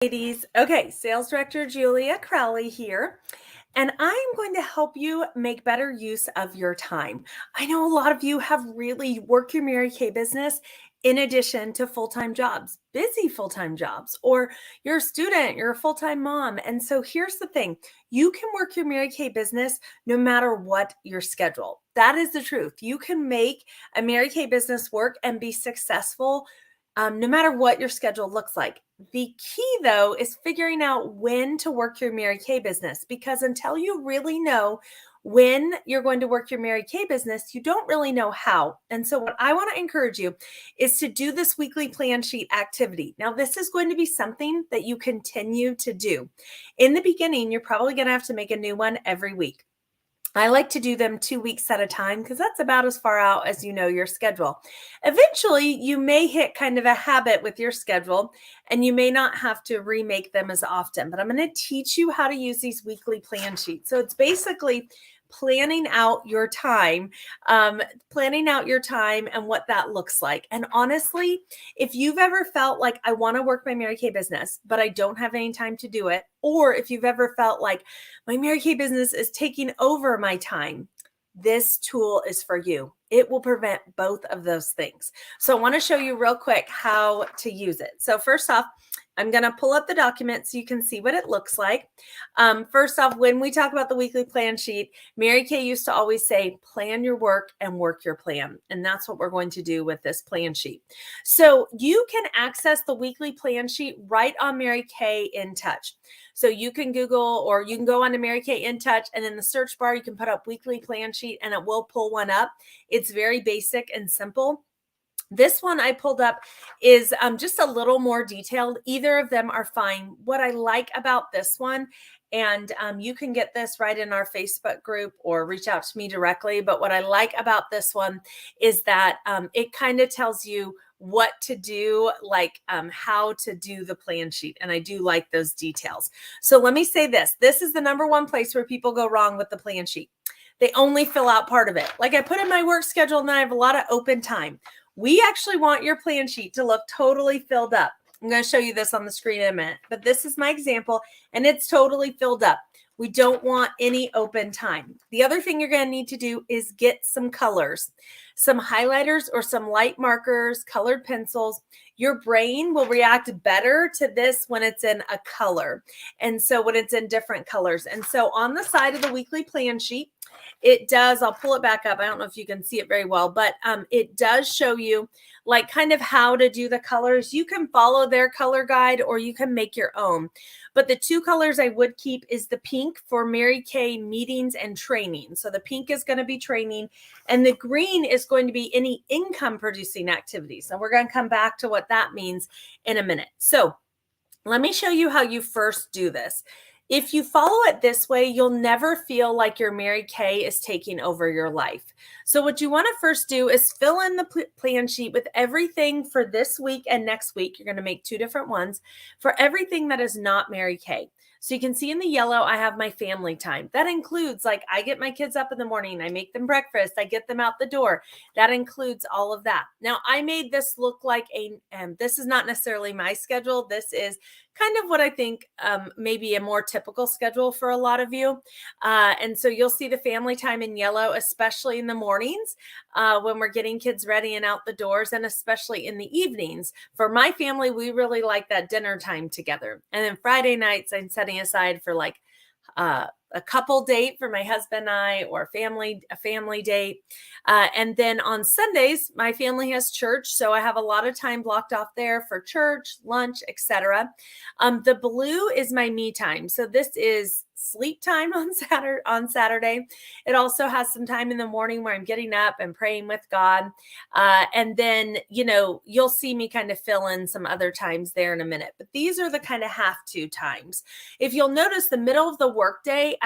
Ladies. Okay, Sales Director Julia Crowley here, and I'm going to help you make better use of your time. I know a lot of you have really worked your Mary Kay business in addition to full-time jobs, busy full-time jobs, or you're a student, you're a full-time mom. And so here's the thing, you can work your Mary Kay business no matter what your schedule. That is the truth. You can make a Mary Kay business work and be successful no matter what your schedule looks like. The key, though, is figuring out when to work your Mary Kay business, because until you really know when you're going to work your Mary Kay business, you don't really know how. And so what I want to encourage you is to do this weekly plan sheet activity. Now, this is going to be something that you continue to do. In the beginning, you're probably going to have to make a new one every week. I like to do them 2 weeks at a time because that's about as far out as you know your schedule. Eventually, you may hit kind of a habit with your schedule and you may not have to remake them as often, but I'm going to teach you how to use these weekly plan sheets. So it's basically planning out your time, and what that looks like. And honestly, if you've ever felt like I want to work my Mary Kay business, but I don't have any time to do it, or if you've ever felt like my Mary Kay business is taking over my time, this tool is for you. It will prevent both of those things. So I want to show you real quick how to use it. So first off, I'm going to pull up the document so you can see what it looks like. First off, when we talk about the weekly plan sheet, Mary Kay used to always say, plan your work and work your plan. And that's what we're going to do with this plan sheet. So you can access the weekly plan sheet right on Mary Kay In Touch. So you can Google or you can go onto Mary Kay In Touch, and in the search bar, you can put up weekly plan sheet and it will pull one up. It's very basic and simple. This one I pulled up is just a little more detailed. Either of them are fine. What I like about this one, and you can get this right in our Facebook group or reach out to me directly. But what I like about this one is that it kind of tells you what to do, like how to do the plan sheet. And I do like those details. So let me say this. This is the number one place where people go wrong with the plan sheet. They only fill out part of it. Like I put in my work schedule and then I have a lot of open time. We actually want your plan sheet to look totally filled up. I'm going to show you this on the screen in a minute, but this is my example and it's totally filled up. We don't want any open time. The other thing you're going to need to do is get some colors, some highlighters or some light markers, colored pencils. Your brain will react better to this when it's in a color. And so when it's in different colors. And so on the side of the weekly plan sheet, it does, I'll pull it back up. I don't know if you can see it very well, but it does show you like kind of how to do the colors. You can follow their color guide or you can make your own. But the two colors I would keep is the pink for Mary Kay meetings and training. So the pink is going to be training and the green is going to be any income producing activities. And we're going to come back to what that means in a minute. So let me show you how you first do this. If you follow it this way, you'll never feel like your Mary Kay is taking over your life. So what you want to first do is fill in the plan sheet with everything for this week and next week. You're going to make two different ones for everything that is not Mary Kay. So you can see in the yellow, I have my family time. That includes like I get my kids up in the morning, I make them breakfast, I get them out the door. That includes all of that. Now I made this look like this is not necessarily my schedule. This is kind of what I think maybe a more typical schedule for a lot of you. And so you'll see the family time in yellow, especially in the mornings when we're getting kids ready and out the doors, and especially in the evenings. For my family, we really like that dinner time together. And then Friday nights, I'm setting aside for like a couple date for my husband and I, or a family date. And then on Sundays, my family has church. So I have a lot of time blocked off there for church, lunch, etc. The blue is my me time. So this is sleep time on Saturday. It also has some time in the morning where I'm getting up and praying with God. And then, you'll see me kind of fill in some other times there in a minute, but these are the kind of have to times. If you'll notice the middle of the workday,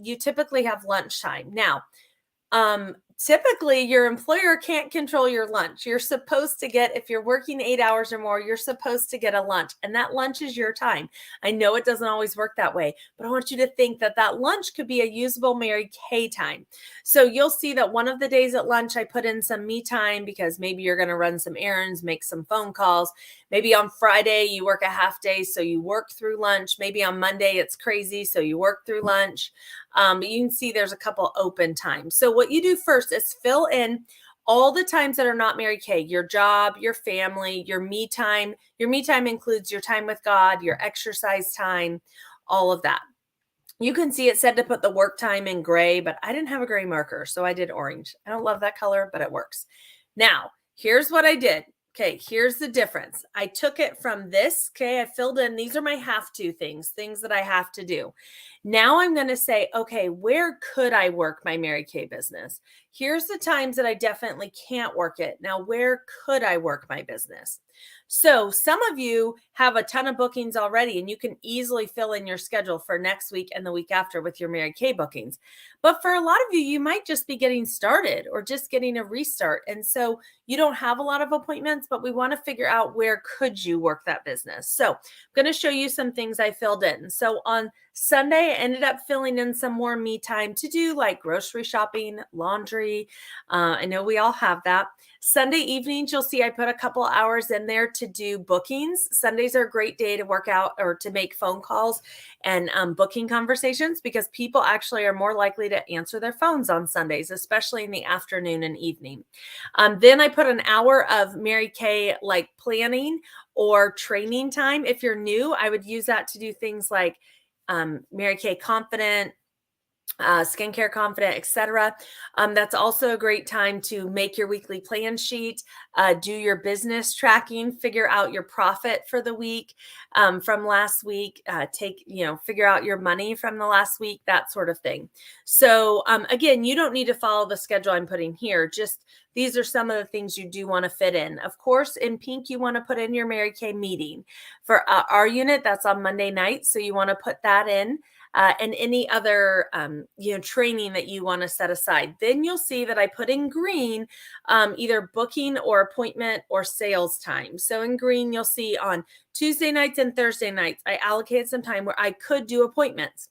you typically have lunchtime. Now, typically your employer can't control your lunch. You're supposed to get, if you're working 8 hours or more, you're supposed to get a lunch, and that lunch is your time. I know it doesn't always work that way, but I want you to think that that lunch could be a usable Mary Kay time. So you'll see that one of the days at lunch, I put in some me time because maybe you're going to run some errands, make some phone calls. Maybe on Friday you work a half day, so you work through lunch. Maybe on Monday it's crazy, so you work through lunch. But you can see there's a couple open times. So what you do first is fill in all the times that are not Mary Kay, your job, your family, your me time. Your me time includes your time with God, your exercise time, all of that. You can see it said to put the work time in gray, but I didn't have a gray marker, so I did orange. I don't love that color, but it works. Now, here's what I did. Okay, here's the difference. I took it from this, okay, I filled in, these are my have to things that I have to do. Now I'm going to say, okay, where could I work my Mary Kay business? Here's the times that I definitely can't work it. Now, where could I work my business? So some of you have a ton of bookings already, and you can easily fill in your schedule for next week and the week after with your Mary Kay bookings. But for a lot of you, you might just be getting started or just getting a restart. And so you don't have a lot of appointments, but we want to figure out where could you work that business. So I'm going to show you some things I filled in. So on Sunday, I ended up filling in some more me time to do like grocery shopping, laundry. I know we all have that. Sunday evenings, you'll see I put a couple hours in there to do bookings. Sundays are a great day to work out or to make phone calls and booking conversations because people actually are more likely to answer their phones on Sundays, especially in the afternoon and evening. Then I put an hour of Mary Kay like planning or training time. If you're new, I would use that to do things like Mary Kay Confident, Skincare Confident, etc. That's also a great time to make your weekly plan sheet, do your business tracking, figure out your profit for the week from last week, figure out your money from the last week, that sort of thing. So again, you don't need to follow the schedule I'm putting here. Just these are some of the things you do want to fit in. Of course, in pink, you want to put in your Mary Kay meeting. For our unit, that's on Monday night. So you want to put that in. And any other, training that you want to set aside. Then you'll see that I put in green, either booking or appointment or sales time. So in green, you'll see on Tuesday nights and Thursday nights, I allocated some time where I could do appointments.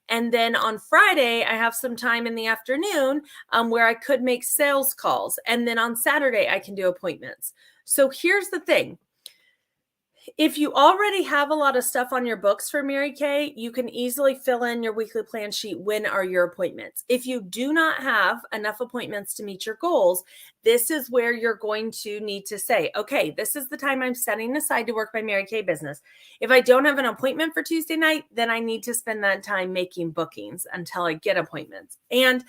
And then on Friday, I have some time in the afternoon where I could make sales calls. And then on Saturday, I can do appointments. So here's the thing. If you already have a lot of stuff on your books for Mary Kay, you can easily fill in your weekly plan sheet. When are your appointments? If you do not have enough appointments to meet your goals, this is where you're going to need to say, okay, this is the time I'm setting aside to work my Mary Kay business. If I don't have an appointment for Tuesday night, then I need to spend that time making bookings until I get appointments. And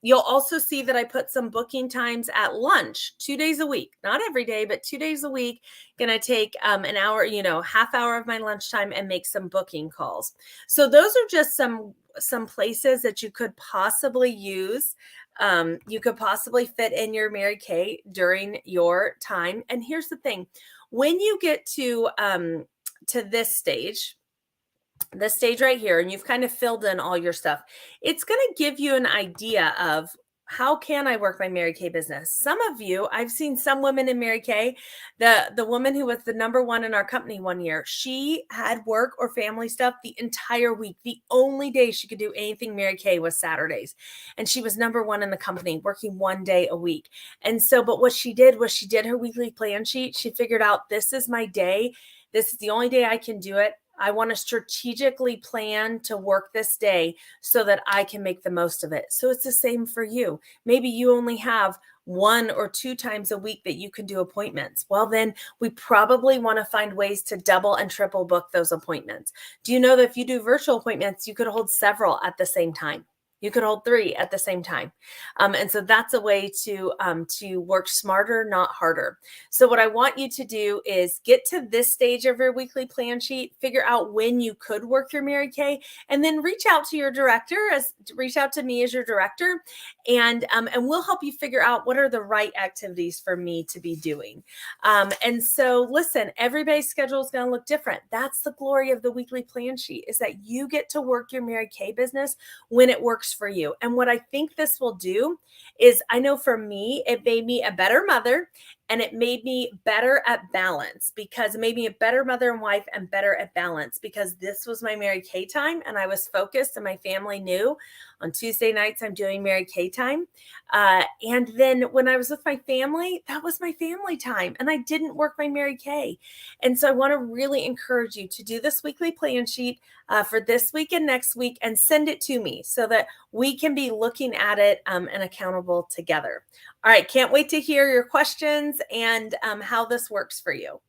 you'll also see that I put some booking times at lunch 2 days a week, not every day, but 2 days a week. Going to take an hour, half hour of my lunchtime and make some booking calls. So those are just some places that you could possibly use. You could possibly fit in your Mary Kay during your time. And here's the thing, when you get to this stage right here, and you've kind of filled in all your stuff, it's going to give you an idea of how can I work my Mary Kay business? Some of you, I've seen some women in Mary Kay, the woman who was the number one in our company one year, she had work or family stuff the entire week. The only day she could do anything Mary Kay was Saturdays. And she was number one in the company, working 1 day a week. And so, but what she did was she did her weekly plan sheet. She figured out, this is my day. This is the only day I can do it. I want to strategically plan to work this day so that I can make the most of it. So it's the same for you. Maybe you only have 1 or 2 times a week that you can do appointments. Well, then we probably want to find ways to double and triple book those appointments. Do you know that if you do virtual appointments, you could hold several at the same time? You could hold 3 at the same time. And so that's a way to work smarter, not harder. So what I want you to do is get to this stage of your weekly plan sheet, figure out when you could work your Mary Kay, and then reach out to your director, reach out to me as your director, and we'll help you figure out what are the right activities for me to be doing. And so listen, everybody's schedule is going to look different. That's the glory of the weekly plan sheet, is that you get to work your Mary Kay business when it works works for you. And what I think this will do is, I know for me, it made me a better mother, and it made me better at balance, because it made me a better mother and wife and better at balance, because this was my Mary Kay time and I was focused, and my family knew on Tuesday nights I'm doing Mary Kay time. And then when I was with my family, that was my family time, and I didn't work my Mary Kay. And so I want to really encourage you to do this weekly plan sheet for this week and next week, and send it to me so that we can be looking at it and accountable together. All right, can't wait to hear your questions and how this works for you.